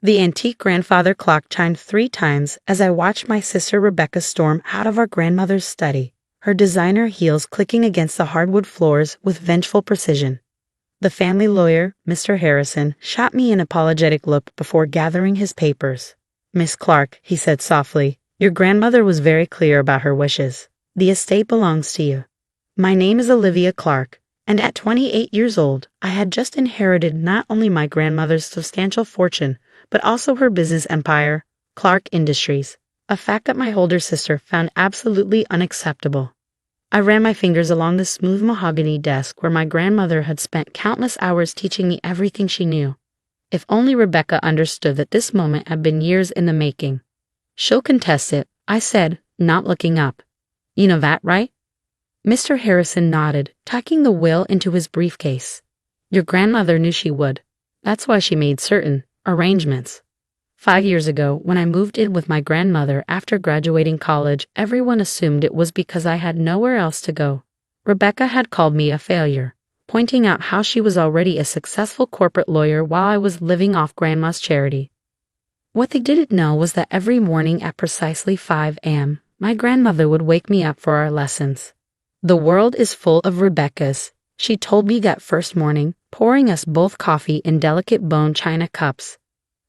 The antique grandfather clock chimed 3 times as I watched my sister Rebecca storm out of our grandmother's study, her designer heels clicking against the hardwood floors with vengeful precision. The family lawyer, Mr. Harrison, shot me an apologetic look before gathering his papers. "Miss Clarke," he said softly, "your grandmother was very clear about her wishes. The estate belongs to you. My name is Olivia Clarke, and at 28 years old, I had just inherited not only my grandmother's substantial fortune, but also her business empire, Clarke Industries, a fact that my older sister found absolutely unacceptable. I ran my fingers along the smooth mahogany desk where my grandmother had spent countless hours teaching me everything she knew. If only Rebecca understood that this moment had been years in the making. "She'll contest it," I said, not looking up. "You know that, right?" Mr. Harrison nodded, tucking the will into his briefcase. "Your grandmother knew she would. That's why she made certain arrangements. 5 years ago, when I moved in with my grandmother after graduating college, everyone assumed it was because I had nowhere else to go. Rebecca had called me a failure, pointing out how she was already a successful corporate lawyer while I was living off Grandma's charity. What they didn't know was that every morning at precisely 5 a.m., my grandmother would wake me up for our lessons. The world is full of Rebeccas, she told me that first morning, pouring us both coffee in delicate bone china cups.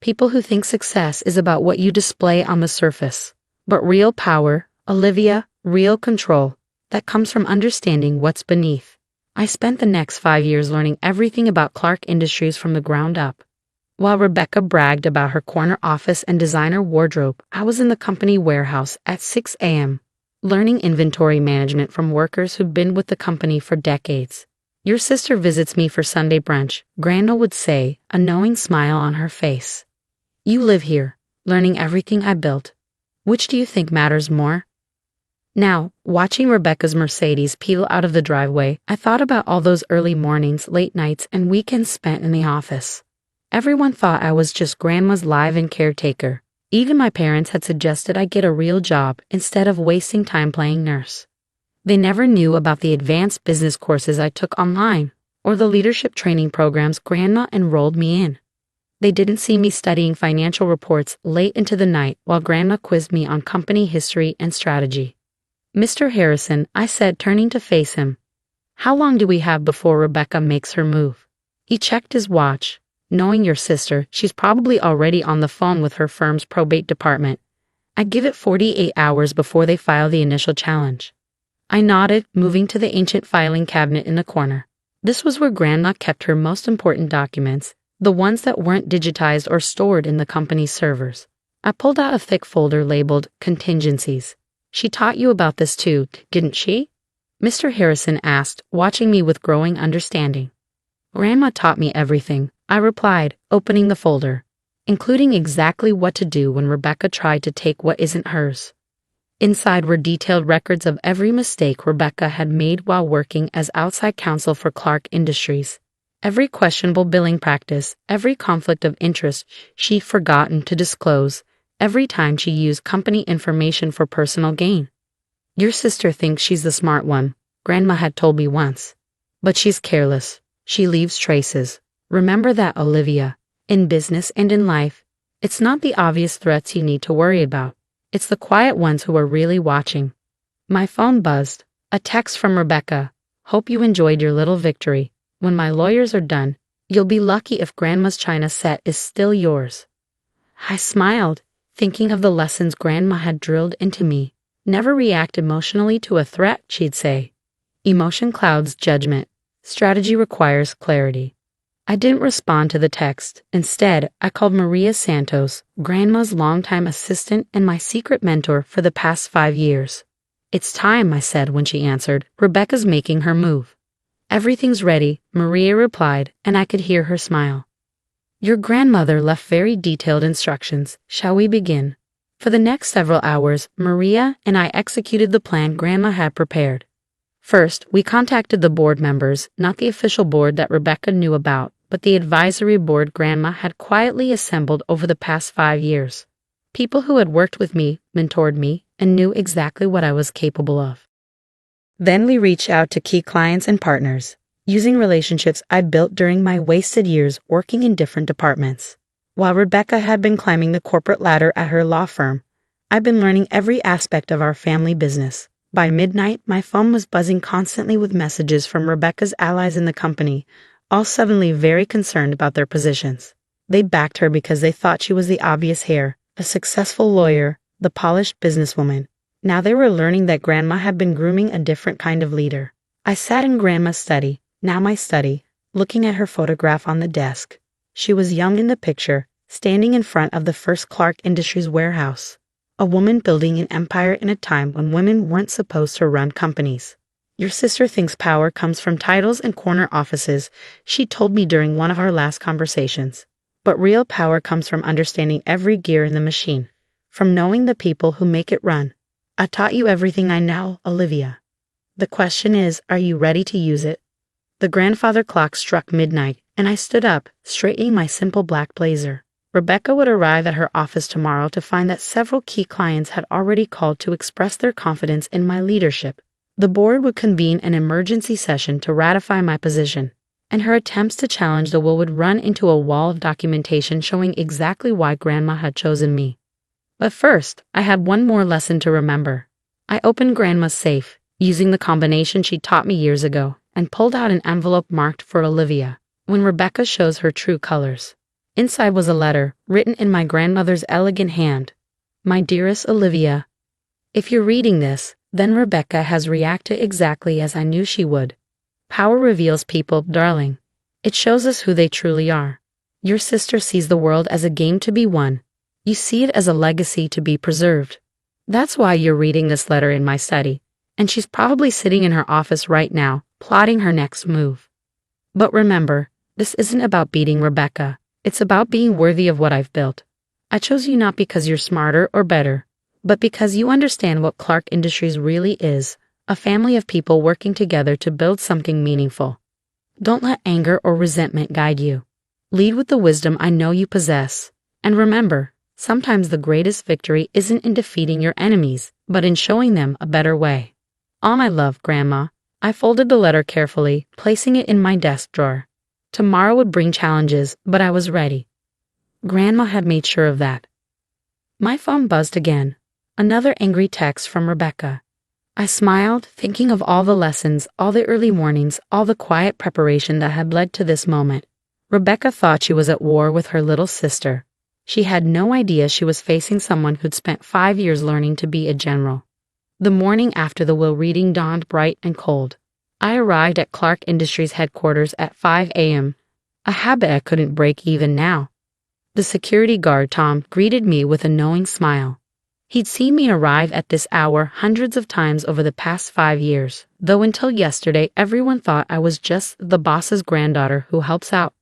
People who think success is about what you display on the surface. But real power, Olivia, real control, that comes from understanding what's beneath. I spent the next 5 years learning everything about Clarke Industries from the ground up. While Rebecca bragged about her corner office and designer wardrobe, I was in the company warehouse at 6 a.m., learning inventory management from workers who'd been with the company for decades. "Your sister visits me for Sunday brunch," Grandma would say, a knowing smile on her face. "You live here, learning everything I built. Which do you think matters more?" Now, watching Rebecca's Mercedes peel out of the driveway, I thought about all those early mornings, late nights, and weekends spent in the office. Everyone thought I was just Grandma's live-in caretaker. Even my parents had suggested I get a real job instead of wasting time playing nurse. They never knew about the advanced business courses I took online, or the leadership training programs Grandma enrolled me in. They didn't see me studying financial reports late into the night while Grandma quizzed me on company history and strategy. "Mr. Harrison," I said, turning to face him, "how long do we have before Rebecca makes her move?" He checked his watch. "Knowing your sister, she's probably already on the phone with her firm's probate department. I give it 48 hours before they file the initial challenge." I nodded, moving to the ancient filing cabinet in the corner. This was where Grandma kept her most important documents, the ones that weren't digitized or stored in the company's servers. I pulled out a thick folder labeled Contingencies. "She taught you about this too, didn't she?" Mr. Harrison asked, watching me with growing understanding. "Grandma taught me everything," I replied, opening the folder, including exactly what to do when Rebecca tried to take what isn't hers. Inside were detailed records of every mistake Rebecca had made while working as outside counsel for Clarke Industries. Every questionable billing practice, every conflict of interest she'd forgotten to disclose, every time she used company information for personal gain. "Your sister thinks she's the smart one," Grandma had told me once. "But she's careless. She leaves traces. Remember that, Olivia. In business and in life, it's not the obvious threats you need to worry about. It's the quiet ones who are really watching." My phone buzzed. A text from Rebecca. "Hope you enjoyed your little victory. When my lawyers are done, you'll be lucky if Grandma's china set is still yours." I smiled, thinking of the lessons Grandma had drilled into me. "Never react emotionally to a threat," she'd say. "Emotion clouds judgment. Strategy requires clarity." I didn't respond to the text. Instead, I called Maria Santos, Grandma's longtime assistant and my secret mentor for the past 5 years. "It's time," I said when she answered. "Rebecca's making her move." "Everything's ready," Maria replied, and I could hear her smile. "Your grandmother left very detailed instructions. Shall we begin?" For the next several hours, Maria and I executed the plan Grandma had prepared. First, we contacted the board members, not the official board that Rebecca knew about, but the advisory board Grandma had quietly assembled over the past 5 years. People who had worked with me, mentored me, and knew exactly what I was capable of. Then we reached out to key clients and partners, using relationships I'd built during my wasted years working in different departments. While Rebecca had been climbing the corporate ladder at her law firm, I'd been learning every aspect of our family business. By midnight, my phone was buzzing constantly with messages from Rebecca's allies in the company, all suddenly very concerned about their positions. They backed her because they thought she was the obvious heir, a successful lawyer, the polished businesswoman. Now they were learning that Grandma had been grooming a different kind of leader. I sat in Grandma's study, now my study, looking at her photograph on the desk. She was young in the picture, standing in front of the first Clarke Industries warehouse. A woman building an empire in a time when women weren't supposed to run companies. Your sister thinks power comes from titles and corner offices, she told me during one of our last conversations. But real power comes from understanding every gear in the machine, from knowing the people who make it run. I taught you everything I know, Olivia. The question is, are you ready to use it? The grandfather clock struck midnight, and I stood up, straightening my simple black blazer. Rebecca would arrive at her office tomorrow to find that several key clients had already called to express their confidence in my leadership. The board would convene an emergency session to ratify my position, and her attempts to challenge the will would run into a wall of documentation showing exactly why Grandma had chosen me. But first, I had one more lesson to remember. I opened Grandma's safe, using the combination she taught me years ago, and pulled out an envelope marked for Olivia, when Rebecca shows her true colors. Inside was a letter, written in my grandmother's elegant hand. My dearest Olivia, if you're reading this, then Rebecca has reacted exactly as I knew she would. Power reveals people, darling. It shows us who they truly are. Your sister sees the world as a game to be won. You see it as a legacy to be preserved. That's why you're reading this letter in my study, and she's probably sitting in her office right now, plotting her next move. But remember, this isn't about beating Rebecca. It's about being worthy of what I've built. I chose you not because you're smarter or better, but because you understand what Clarke Industries really is, a family of people working together to build something meaningful. Don't let anger or resentment guide you. Lead with the wisdom I know you possess. And remember, sometimes the greatest victory isn't in defeating your enemies, but in showing them a better way. All my love, Grandma. I folded the letter carefully, placing it in my desk drawer. Tomorrow would bring challenges, but I was ready. Grandma had made sure of that. My phone buzzed again. Another angry text from Rebecca. I smiled, thinking of all the lessons, all the early mornings, all the quiet preparation that had led to this moment. Rebecca thought she was at war with her little sister. She had no idea she was facing someone who'd spent 5 years learning to be a general. The morning after the will reading dawned bright and cold. I arrived at Clarke Industries headquarters at 5 a.m., a habit I couldn't break even now. The security guard, Tom, greeted me with a knowing smile. He'd seen me arrive at this hour hundreds of times over the past 5 years, though until yesterday everyone thought I was just the boss's granddaughter who helps out.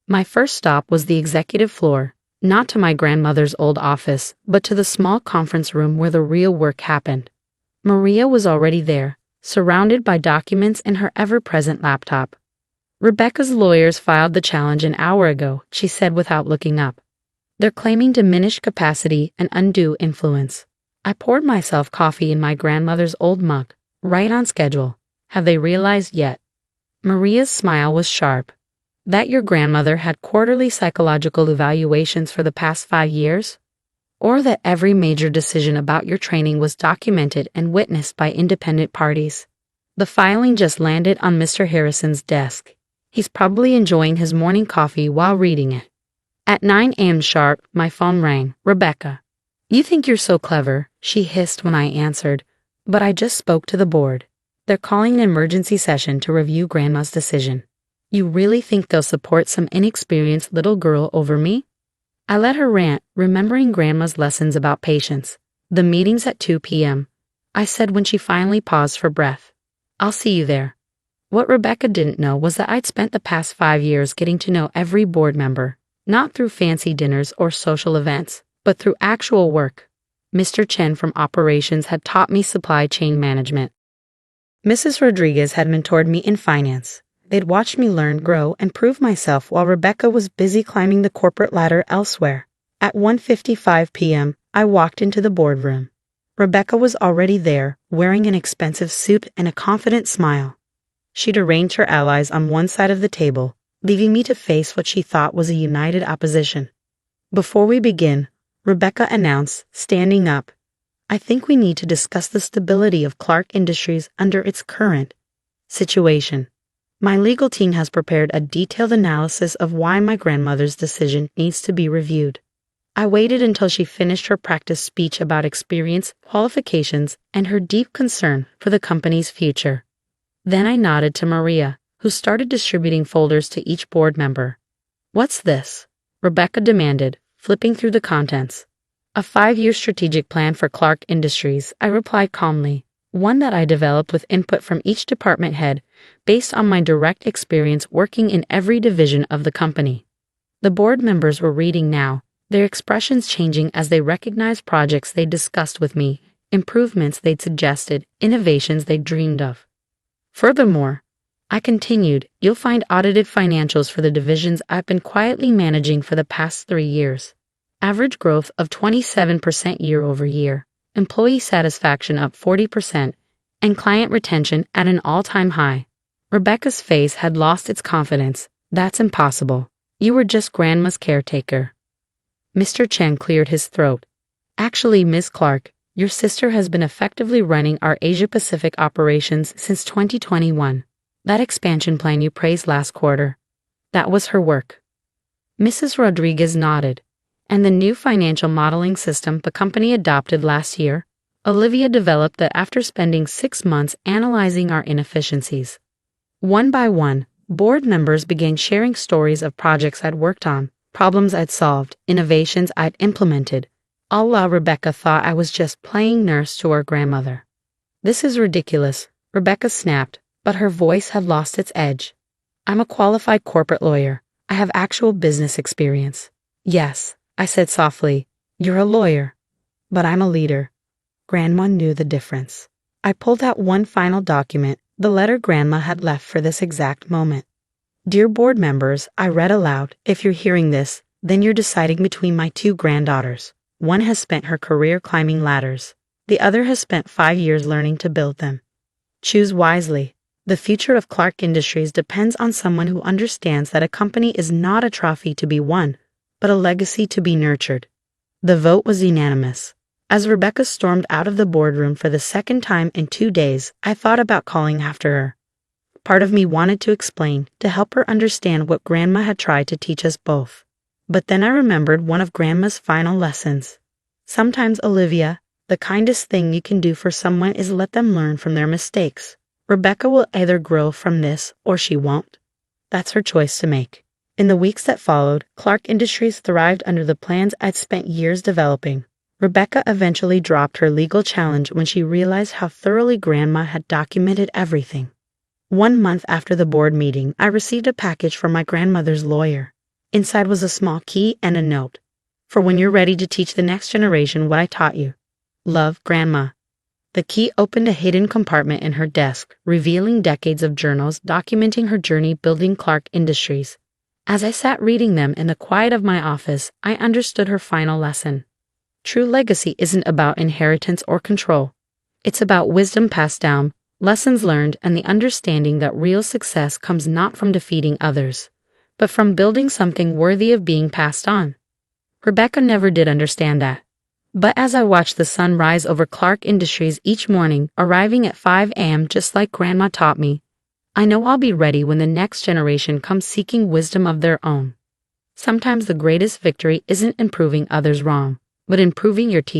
My first stop was the executive floor, not to my grandmother's old office, but to the small conference room where the real work happened. Maria was already there, surrounded by documents in her ever-present laptop. Rebecca's lawyers filed the challenge an hour ago, she said without looking up. They're claiming diminished capacity and undue influence. I poured myself coffee in my grandmother's old mug, right on schedule. Have they realized yet? Maria's smile was sharp. That your grandmother had quarterly psychological evaluations for the past 5 years? Or that every major decision about your training was documented and witnessed by independent parties? The filing just landed on Mr. Harrison's desk. He's probably enjoying his morning coffee while reading it. At 9 a.m. sharp, my phone rang. Rebecca. You think you're so clever, she hissed when I answered, but I just spoke to the board. They're calling an emergency session to review Grandma's decision. You really think they'll support some inexperienced little girl over me? I let her rant, remembering Grandma's lessons about patience. The meeting's at 2 p.m., I said when she finally paused for breath. I'll see you there. What Rebecca didn't know was that I'd spent the past 5 years getting to know every board member, not through fancy dinners or social events, but through actual work. Mr. Chen from operations had taught me supply chain management. Mrs. Rodriguez had mentored me in finance. They'd watched me learn, grow, and prove myself while Rebecca was busy climbing the corporate ladder elsewhere. At 1:55 p.m., I walked into the boardroom. Rebecca was already there, wearing an expensive suit and a confident smile. She'd arranged her allies on one side of the table, leaving me to face what she thought was a united opposition. Before we begin, Rebecca announced, standing up, I think we need to discuss the stability of Clarke Industries under its current situation. My legal team has prepared a detailed analysis of why my grandmother's decision needs to be reviewed. I waited until she finished her practice speech about experience, qualifications, and her deep concern for the company's future. Then I nodded to Maria, who started distributing folders to each board member. What's this? Rebecca demanded, flipping through the contents. A 5-year strategic plan for Clarke Industries, I replied calmly. One that I developed with input from each department head, based on my direct experience working in every division of the company. The board members were reading now, their expressions changing as they recognized projects they'd discussed with me, improvements they'd suggested, innovations they'd dreamed of. Furthermore, I continued, you'll find audited financials for the divisions I've been quietly managing for the past 3 years. Average growth of 27% year-over-year, employee satisfaction up 40%, and client retention at an all-time high. Rebecca's face had lost its confidence. That's impossible. You were just Grandma's caretaker. Mr. Chen cleared his throat. Actually, Ms. Clarke, your sister has been effectively running our Asia-Pacific operations since 2021. That expansion plan you praised last quarter. That was her work. Mrs. Rodriguez nodded. And the new financial modeling system the company adopted last year, Olivia developed that after spending 6 months analyzing our inefficiencies. One by one, board members began sharing stories of projects I'd worked on, problems I'd solved, innovations I'd implemented, all while Rebecca thought I was just playing nurse to her grandmother. This is ridiculous, Rebecca snapped, but her voice had lost its edge. I'm a qualified corporate lawyer. I have actual business experience. Yes, I said softly, you're a lawyer, but I'm a leader. Grandma knew the difference. I pulled out one final document, the letter Grandma had left for this exact moment. Dear board members, I read aloud, if you're hearing this, then you're deciding between my 2 granddaughters. One has spent her career climbing ladders. The other has spent 5 years learning to build them. Choose wisely. The future of Clarke Industries depends on someone who understands that a company is not a trophy to be won, but a legacy to be nurtured. The vote was unanimous. As Rebecca stormed out of the boardroom for the second time in 2 days, I thought about calling after her. Part of me wanted to explain, to help her understand what Grandma had tried to teach us both. But then I remembered one of Grandma's final lessons. Sometimes, Olivia, the kindest thing you can do for someone is let them learn from their mistakes. Rebecca will either grow from this or she won't. That's her choice to make. In the weeks that followed, Clarke Industries thrived under the plans I'd spent years developing. Rebecca eventually dropped her legal challenge when she realized how thoroughly Grandma had documented everything. 1 month after the board meeting, I received a package from my grandmother's lawyer. Inside was a small key and a note. For when you're ready to teach the next generation what I taught you. Love, Grandma. The key opened a hidden compartment in her desk, revealing decades of journals documenting her journey building Clarke Industries. As I sat reading them in the quiet of my office, I understood her final lesson. True legacy isn't about inheritance or control. It's about wisdom passed down, lessons learned, and the understanding that real success comes not from defeating others, but from building something worthy of being passed on. Rebecca never did understand that. But as I watched the sun rise over Clarke Industries each morning, arriving at 5 a.m. just like Grandma taught me, I know I'll be ready when the next generation comes seeking wisdom of their own. Sometimes the greatest victory isn't in proving others wrong, but in proving your teachers